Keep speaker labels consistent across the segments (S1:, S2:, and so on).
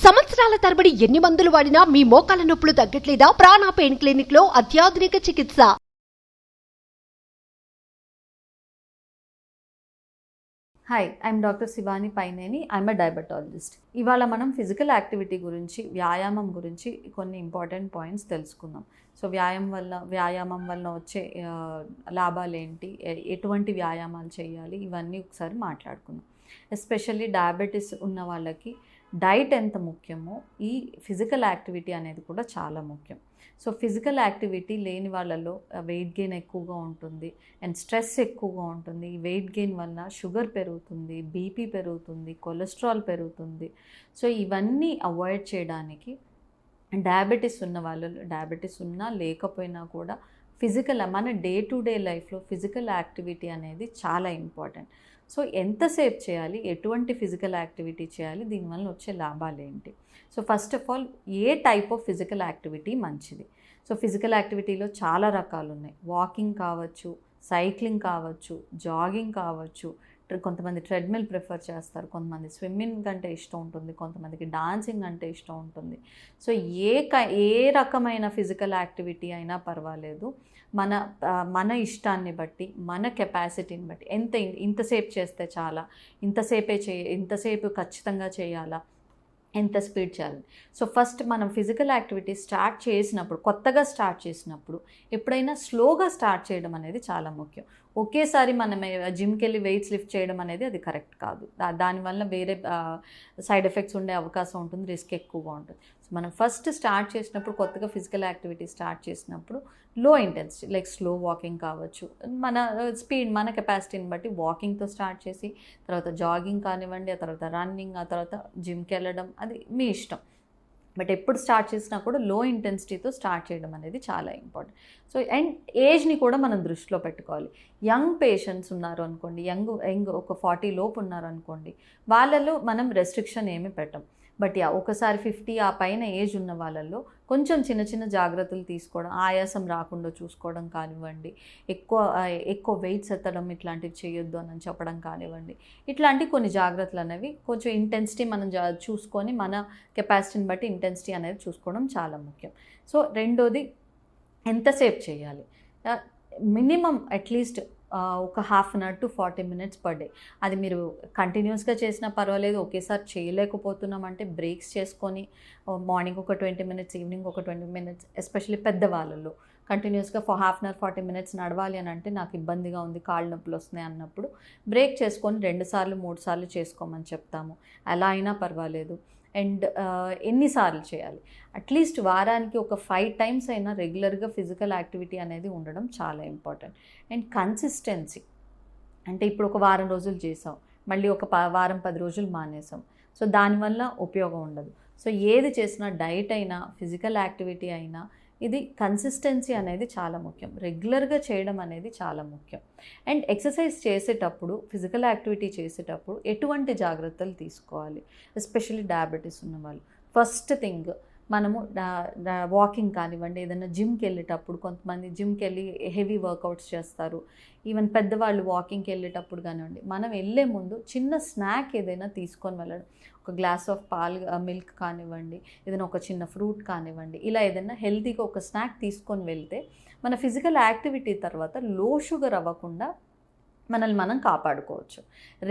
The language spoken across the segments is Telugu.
S1: సంవత్సరాల తరబడి ఎన్ని మందులు వాడినా మీ మోకాల నొప్పులు తగ్గట్లేదా? ప్రాణ పెయిన్ క్లినిక్ లో అత్యాధునిక చికిత్స.
S2: Hi, I'm doctor Shivani Paineni. I'm a diabetologist. ఇవాళ మనం ఫిజికల్ యాక్టివిటీ గురించి, వ్యాయామం గురించి కొన్ని ఇంపార్టెంట్ పాయింట్స్ తెలుసుకుందాం. సో వ్యాయామం వల్ల వచ్చే లాభాలు ఏంటి, ఎటువంటి వ్యాయామాలు చేయాలి, ఇవన్నీ ఒకసారి మాట్లాడుకుందాం. ఎస్పెషల్లీ డయాబెటీస్ ఉన్న వాళ్ళకి డైట్ ఎంత ముఖ్యమో ఈ ఫిజికల్ యాక్టివిటీ అనేది కూడా చాలా ముఖ్యం. సో ఫిజికల్ యాక్టివిటీ లేని వాళ్ళలో వెయిట్ గెయిన్ ఎక్కువగా ఉంటుంది అండ్ స్ట్రెస్ ఎక్కువగా ఉంటుంది. ఈ వెయిట్ గెయిన్ వల్ల షుగర్ పెరుగుతుంది, బీపీ పెరుగుతుంది, కొలెస్ట్రాల్ పెరుగుతుంది. సో ఇవన్నీ అవాయిడ్ చేయడానికి డయాబెటీస్ ఉన్న వాళ్ళలో, డయాబెటీస్ ఉన్నా లేకపోయినా కూడా మన డే టు డే లైఫ్లో ఫిజికల్ యాక్టివిటీ అనేది చాలా ఇంపార్టెంట్. సో ఎంతసేపు చేయాలి, ఎటువంటి ఫిజికల్ యాక్టివిటీ చేయాలి, దీనివల్ల వచ్చే లాభాలు ఏంటి? So first of all, A type of physical activity మంచిది? సో ఫిజికల్ యాక్టివిటీలో చాలా రకాలు ఉన్నాయి. వాకింగ్ కావచ్చు, సైక్లింగ్ కావచ్చు, జాగింగ్ కావచ్చు, కొంతమంది ట్రెడ్మిల్ ప్రిఫర్ చేస్తారు, కొంతమంది స్విమ్మింగ్ అంటే ఇష్టం ఉంటుంది, కొంతమందికి డాన్సింగ్ అంటే ఇష్టం ఉంటుంది. సో ఏ రకమైన ఫిజికల్ యాక్టివిటీ అయినా పర్వాలేదు. మన ఇష్టాన్ని బట్టి, మన కెపాసిటీని బట్టి, ఇంతసేపు చేస్తే చాలా, ఇంతసేపు ఖచ్చితంగా చేయాలా, ఎంత స్పీడ్ చేయాలి. సో ఫస్ట్ మనం ఫిజికల్ యాక్టివిటీ కొత్తగా స్టార్ట్ చేసినప్పుడు ఎప్పుడైనా స్లోగా స్టార్ట్ చేయడం అనేది చాలా ముఖ్యం. ఒకేసారి మనం జిమ్కి వెళ్ళి వెయిట్స్ లిఫ్ట్ చేయడం అనేది అది కరెక్ట్ కాదు. దానివల్ల వేరే సైడ్ ఎఫెక్ట్స్ ఉండే అవకాశం ఉంటుంది, రిస్క్ ఎక్కువగా ఉంటుంది. సో మనం ఫస్ట్ స్టార్ట్ చేసినప్పుడు, కొత్తగా ఫిజికల్ యాక్టివిటీ స్టార్ట్ చేసినప్పుడు లో ఇంటెన్సిటీ లైక్ స్లో వాకింగ్ కావచ్చు, మన కెపాసిటీని బట్టి వాకింగ్తో స్టార్ట్ చేసి తర్వాత జాగింగ్ కానివ్వండి, ఆ తర్వాత రన్నింగ్, ఆ తర్వాత జిమ్కి వెళ్ళడం, అది మీ ఇష్టం. బట్ ఎప్పుడు స్టార్ట్ చేసినా కూడా లో ఇంటెన్సిటీతో స్టార్ట్ చేయడం అనేది చాలా ఇంపార్టెంట్. సో అండ్ ఏజ్ని కూడా మనం దృష్టిలో పెట్టుకోవాలి. యంగ్ పేషెంట్స్ ఉన్నారు అనుకోండి, యంగ్ ఒక 40 లోపు ఉన్నారు అనుకోండి, వాళ్ళలో మనం రెస్ట్రిక్షన్ ఏమీ పెట్టం. బట్ ఒకసారి 50 ఆ పైన ఏజ్ ఉన్న వాళ్ళల్లో కొంచెం చిన్న చిన్న జాగ్రత్తలు తీసుకోవడం, ఆయాసం రాకుండా చూసుకోవడం కానివ్వండి, ఎక్కువ వెయిట్స్ ఎత్తడం ఇట్లాంటివి చేయొద్దు అని చెప్పడం కానివ్వండి, ఇట్లాంటి కొన్ని జాగ్రత్తలు అనేవి కొంచెం ఇంటెన్సిటీ మనం చూసుకొని, మన కెపాసిటీని బట్టి ఇంటెన్సిటీ అనేది చూసుకోవడం చాలా ముఖ్యం. సో రెండోది, ఎంతసేపు చేయాలి? మినిమం అట్లీస్ట్ ఒక 1/2 hour to 40 minutes per day. అది మీరు కంటిన్యూస్గా చేసినా పర్వాలేదు. ఒకేసారి చేయలేకపోతున్నామంటే బ్రేక్స్ చేసుకొని, మార్నింగ్ ఒక 20 మినిట్స్, ఈవినింగ్ ఒక 20 మినిట్స్, ఎస్పెషల్లీ పెద్దవాళ్ళలో కంటిన్యూస్గా 1/2 అవర్ 40 మినిట్స్ నడవాలి అని అంటే నాకు ఇబ్బందిగా ఉంది, కాళ్ళు నొప్పులు వస్తున్నాయి అన్నప్పుడు బ్రేక్ చేసుకొని 2 సార్లు 3 సార్లు చేసుకోమని చెప్తాము. అలా అయినా పర్వాలేదు. అండ్ ఎన్నిసార్లు చేయాలి? అట్లీస్ట్ వారానికి ఒక 5 టైమ్స్ అయినా రెగ్యులర్గా ఫిజికల్ యాక్టివిటీ అనేది ఉండడం చాలా ఇంపార్టెంట్. అండ్ కన్సిస్టెన్సీ అంటే ఇప్పుడు ఒక వారం రోజులు చేసాం, మళ్ళీ ఒక వారం 10 రోజులు మానేసాం, సో దానివల్ల ఉపయోగం ఉండదు. సో ఏది చేసినా, డైట్ అయినా, ఫిజికల్ యాక్టివిటీ అయినా, ఇది కన్సిస్టెన్సీ అనేది చాలా ముఖ్యం. రెగ్యులర్గా చేయడం అనేది చాలా ముఖ్యం. అండ్ ఎక్సర్సైజ్ చేసేటప్పుడు, ఫిజికల్ యాక్టివిటీ చేసేటప్పుడు ఎటువంటి జాగ్రత్తలు తీసుకోవాలి? ఎస్పెషల్లీ డయాబెటీస్ ఉన్నవాళ్ళు. ఫస్ట్ థింగ్, మనము వాకింగ్ కానివ్వండి, ఏదైనా జిమ్కి వెళ్ళేటప్పుడు, కొంతమంది జిమ్కి వెళ్ళి హెవీ వర్కౌట్స్ చేస్తారు. ఈవెన్ పెద్దవాళ్ళు వాకింగ్కి వెళ్ళేటప్పుడు కానివ్వండి, మనం వెళ్ళే ముందు చిన్న స్నాక్ ఏదైనా తీసుకొని వెళ్ళడం. ఒక గ్లాస్ ఆఫ్ మిల్క్ కానివ్వండి, ఏదైనా ఒక చిన్న ఫ్రూట్ కానివ్వండి, ఇలా ఏదైనా హెల్తీగా ఒక స్నాక్ తీసుకొని వెళ్తే మన ఫిజికల్ యాక్టివిటీ తర్వాత లో షుగర్ అవ్వకుండా మనల్ని మనం కాపాడుకోవచ్చు.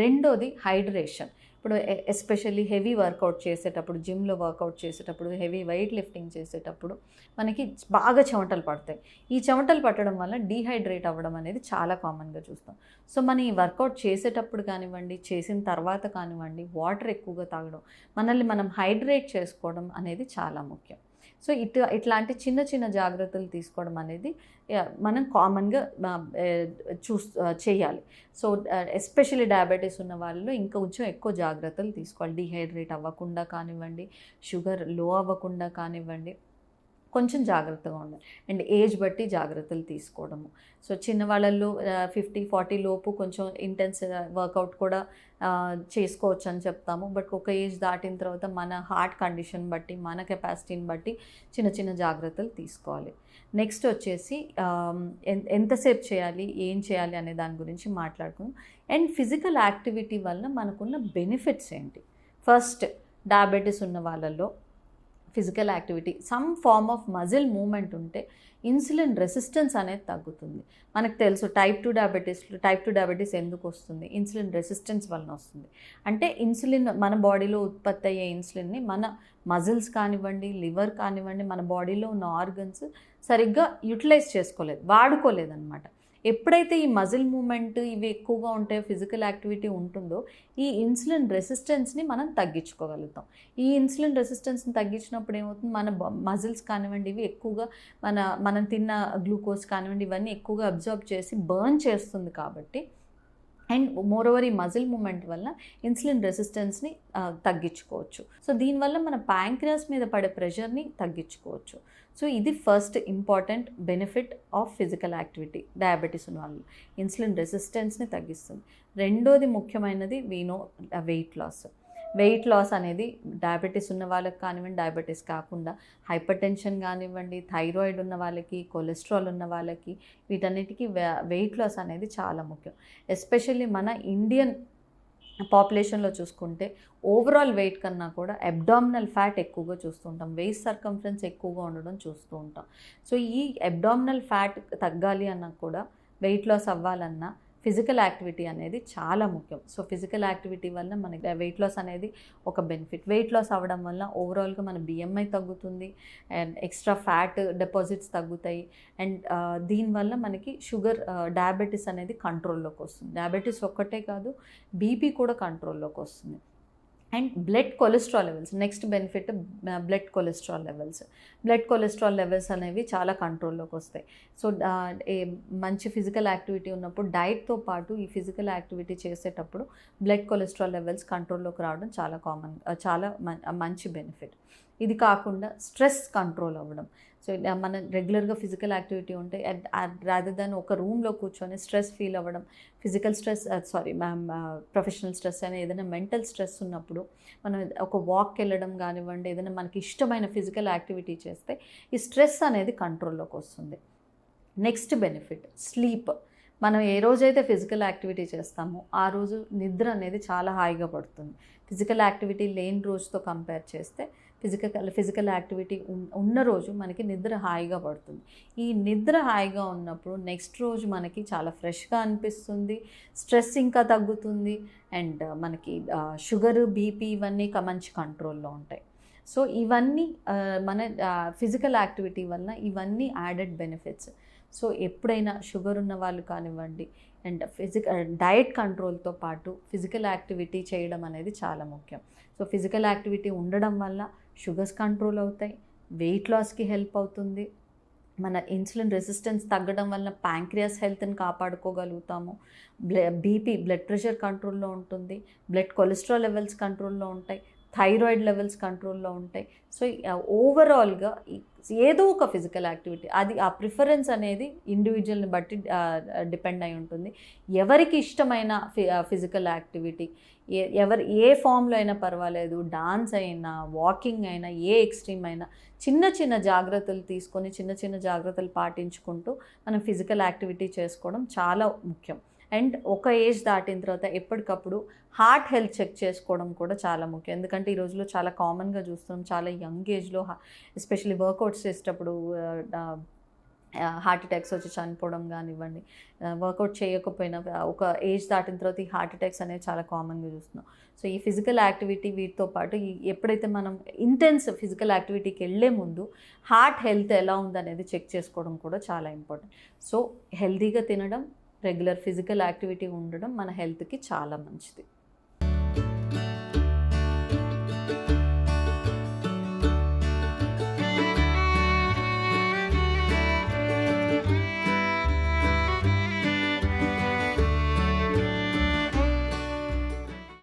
S2: రెండోది, హైడ్రేషన్. ఇప్పుడు ఎస్పెషల్లీ హెవీ వర్కౌట్ చేసేటప్పుడు, జిమ్లో వర్కౌట్ చేసేటప్పుడు, హెవీ వెయిట్ లిఫ్టింగ్ చేసేటప్పుడు మనకి బాగా చెమటలు పడతాయి. ఈ చెమటలు పట్టడం వల్ల డీహైడ్రేట్ అవ్వడం అనేది చాలా కామన్గా చూస్తాం. సో మన ఈ వర్కౌట్ చేసేటప్పుడు కానివ్వండి, చేసిన తర్వాత కానివ్వండి, వాటర్ ఎక్కువగా తాగడం, మనల్ని మనం హైడ్రేట్ చేసుకోవడం అనేది చాలా ముఖ్యం. సో ఇట్లాంటి చిన్న చిన్న జాగ్రత్తలు తీసుకోవడం అనేది మనం కామన్గా చేయాలి. సో ఎస్పెషల్లీ డయాబెటీస్ ఉన్న వాళ్ళు ఇంకా కొంచెం ఎక్కువ జాగ్రత్తలు తీసుకోవాలి. డీహైడ్రేట్ అవ్వకుండా కానివ్వండి, షుగర్ లో అవ్వకుండా కానివ్వండి, కొంచెం జాగ్రత్తగా ఉండాలి. అండ్ ఏజ్ బట్టి జాగ్రత్తలు తీసుకోవడము. సో చిన్నవాళ్ళల్లో 50-40 లోపు కొంచెం ఇంటెన్స్ వర్కౌట్ కూడా చేసుకోవచ్చు అని చెప్తాము. బట్ ఒక ఏజ్ దాటిన తర్వాత మన హార్ట్ కండిషన్ బట్టి, మన కెపాసిటీని బట్టి చిన్న చిన్న జాగ్రత్తలు తీసుకోవాలి. నెక్స్ట్ వచ్చేసి ఎంతసేపు చేయాలి, ఏం చేయాలి అనే దాని గురించి మాట్లాడుకుందాం. అండ్ ఫిజికల్ యాక్టివిటీ వల్ల మనకున్న బెనిఫిట్స్ ఏంటి? ఫస్ట్, డయాబెటీస్ ఉన్న వాళ్ళల్లో physical activity some form of muscle movement ఉంటే ఇన్సులిన్ రెసిస్టెన్స్ అనేది తగ్గుతుంది. మనకు తెలుసు టైప్ 2 డయాబెటీస్ ఎందుకు వస్తుంది? ఇన్సులిన్ రెసిస్టెన్స్ వలన వస్తుంది. అంటే ఇన్సులిన్ మన బాడీలో ఉత్పత్తి అయ్యే ఇన్సులిన్ని మన మజిల్స్ కానివ్వండి, లివర్ కానివ్వండి, మన బాడీలో ఉన్న ఆర్గన్స్ సరిగ్గా యూటిలైజ్ వాడుకోలేదన్నమాట. ఎప్పుడైతే ఈ మజిల్ మూమెంట్ ఇవి ఎక్కువగా ఉంటాయో, ఫిజికల్ యాక్టివిటీ ఉంటుందో, ఈ ఇన్సులిన్ రెసిస్టెన్స్ని మనం తగ్గించుకోగలుగుతాం. ఈ ఇన్సులిన్ రెసిస్టెన్స్ని తగ్గించినప్పుడు ఏమవుతుంది, మన మజిల్స్ కానివ్వండి ఇవి ఎక్కువగా మనం తిన్న గ్లూకోజ్ కానివ్వండి ఇవన్నీ ఎక్కువగా అబ్జర్వ్ చేసి బర్న్ చేస్తుంది కాబట్టి, అండ్ మోరోవర్ ఈ మజిల్ మూమెంట్ వల్ల ఇన్సులిన్ రెసిస్టెన్స్ని తగ్గించుకోవచ్చు. సో దీనివల్ల మన ప్యాంక్రియాస్ మీద పడే ప్రెషర్ని తగ్గించుకోవచ్చు. సో ఇది first important benefit of physical activity. Diabetes ఉన్న వాళ్ళు ఇన్సులిన్ రెసిస్టెన్స్ని తగ్గిస్తుంది. రెండోది ముఖ్యమైనది వెయిట్ లాస్ అనేది డయాబెటీస్ ఉన్న వాళ్ళకి కానివ్వండి, డయాబెటీస్ కాకుండా హైపర్ టెన్షన్ కానివ్వండి, థైరాయిడ్ ఉన్న వాళ్ళకి, కొలెస్ట్రాల్ ఉన్న వాళ్ళకి, వీటన్నిటికీ వెయిట్ లాస్ అనేది చాలా ముఖ్యం. ఎస్పెషల్లీ మన ఇండియన్ పాపులేషన్లో చూసుకుంటే ఓవరాల్ వెయిట్ కన్నా కూడా అబ్డామినల్ ఫ్యాట్ ఎక్కువగా చూస్తుంటాం, వెయిస్ట్ సర్కంఫరెన్స్ ఎక్కువగా ఉండడం చూస్తూ ఉంటాం. సో ఈ అబ్డామినల్ ఫ్యాట్ తగ్గాలి అన్నా కూడా, వెయిట్ లాస్ అవ్వాలన్నా ఫిజికల్ యాక్టివిటీ అనేది చాలా ముఖ్యం. సో ఫిజికల్ యాక్టివిటీ వల్ల మనకి వెయిట్ లాస్ అనేది ఒక బెనిఫిట్. వెయిట్ లాస్ అవ్వడం వల్ల ఓవరాల్గా మన BMI తగ్గుతుంది, అండ్ ఎక్స్ట్రా ఫ్యాట్ డిపాజిట్స్ తగ్గుతాయి, అండ్ దీనివల్ల మనకి డయాబెటీస్ అనేది కంట్రోల్లోకి వస్తుంది. డయాబెటీస్ ఒక్కటే కాదు, బీపీ కూడా కంట్రోల్లోకి వస్తుంది. And blood cholesterol levels, next benefit blood cholesterol levels అనేవి చాలా కంట్రోల్లోకి వస్తాయి. సో మంచి ఫిజికల్ యాక్టివిటీ ఉన్నప్పుడు డైట్తో పాటు ఈ ఫిజికల్ యాక్టివిటీ చేసేటప్పుడు బ్లడ్ కొలెస్ట్రాల్ లెవెల్స్ కంట్రోల్లోకి రావడం చాలా మంచి బెనిఫిట్. ఇది కాకుండా స్ట్రెస్ కంట్రోల్ అవ్వడం. సో మనం రెగ్యులర్గా ఫిజికల్ యాక్టివిటీ ఉంటే రాదర్ దాన్ ఒక రూమ్లో కూర్చొని స్ట్రెస్ ఫీల్ అవ్వడం, ప్రొఫెషనల్ స్ట్రెస్ అని ఏదైనా మెంటల్ స్ట్రెస్ ఉన్నప్పుడు మనం ఒక వాక్కి వెళ్ళడం కానివ్వండి, ఏదైనా మనకి ఇష్టమైన ఫిజికల్ యాక్టివిటీ చేస్తే ఈ స్ట్రెస్ అనేది కంట్రోల్లోకి వస్తుంది. Next benefit sleep. మనం ఏ రోజైతే ఫిజికల్ యాక్టివిటీ చేస్తామో ఆ రోజు నిద్ర అనేది చాలా హాయిగా పడుతుంది. ఫిజికల్ యాక్టివిటీ లేని రోజుతో కంపేర్ చేస్తే ఫిజికల్ యాక్టివిటీ ఉన్న రోజు మనకి నిద్ర హాయిగా పడుతుంది. ఈ నిద్ర హాయిగా ఉన్నప్పుడు నెక్స్ట్ రోజు మనకి చాలా ఫ్రెష్గా అనిపిస్తుంది, స్ట్రెస్ ఇంకా తగ్గుతుంది, అండ్ మనకి షుగర్, బీపీ ఇవన్నీ మంచి కంట్రోల్లో ఉంటాయి. సో ఇవన్నీ మన ఫిజికల్ యాక్టివిటీ వల్ల ఇవన్నీ యాడెడ్ బెనిఫిట్స్. సో ఎప్పుడైనా షుగర్ ఉన్న వాళ్ళు కానివ్వండి, అండ్ డయట్ కంట్రోల్తో పాటు ఫిజికల్ యాక్టివిటీ చేయడం అనేది చాలా ముఖ్యం. సో ఫిజికల్ యాక్టివిటీ ఉండడం వల్ల షుగర్స్ కంట్రోల్ అవుతాయి, వెయిట్ లాస్కి హెల్ప్ అవుతుంది, మన ఇన్సులిన్ రెసిస్టెన్స్ తగ్గడం వల్ల ప్యాంక్రియాస్ హెల్త్ని కాపాడుకోగలుగుతాము, బ్లడ్ ప్రెషర్ కంట్రోల్లో ఉంటుంది, బ్లడ్ కొలెస్ట్రాల్ లెవెల్స్ కంట్రోల్లో ఉంటాయి, థైరాయిడ్ లెవెల్స్ కంట్రోల్లో ఉంటాయి. సో ఓవరాల్గా ఏదో ఒక ఫిజికల్ యాక్టివిటీ, అది ఆ ప్రిఫరెన్స్ అనేది ఇండివిజువల్ని బట్టి డిపెండ్ అయి ఉంటుంది. ఎవరికి ఇష్టమైన ఫిజికల్ యాక్టివిటీ ఏ ఫామ్లో అయినా పర్వాలేదు, డాన్స్ అయినా, వాకింగ్ అయినా, ఏ ఎక్స్ట్రీమ్ అయినా చిన్న జాగ్రత్తలు తీసుకొని చిన్న జాగ్రత్తలు పాటించుకుంటూ మనం ఫిజికల్ యాక్టివిటీ చేసుకోవడం చాలా ముఖ్యం. అండ్ ఒక ఏజ్ దాటిన తర్వాత ఎప్పటికప్పుడు హార్ట్ హెల్త్ చెక్ చేసుకోవడం కూడా చాలా ముఖ్యం. ఎందుకంటే ఈ రోజుల్లో చాలా కామన్గా చూస్తున్నాం, చాలా యంగ్ ఏజ్లో ఎస్పెషల్లీ వర్కౌట్స్ చేసేటప్పుడు హార్ట్ అటాక్స్ వచ్చి చనిపోవడం కానివ్వండి, వర్కౌట్ చేయకపోయినా ఒక ఏజ్ దాటిన తర్వాత ఈ హార్ట్ అటాక్స్ అనేవి చాలా కామన్గా చూస్తున్నాం. సో ఈ ఫిజికల్ యాక్టివిటీ వీటితో పాటు ఎప్పుడైతే మనం ఇంటెన్స్ ఫిజికల్ యాక్టివిటీకి వెళ్ళే ముందు హార్ట్ హెల్త్ ఎలా ఉందనేది చెక్ చేసుకోవడం కూడా చాలా ఇంపార్టెంట్. సో హెల్తీగా తినడం, రెగ్యులర్ ఫిజికల్ యాక్టివిటీ ఉండడం మన హెల్త్కి చాలా మంచిది.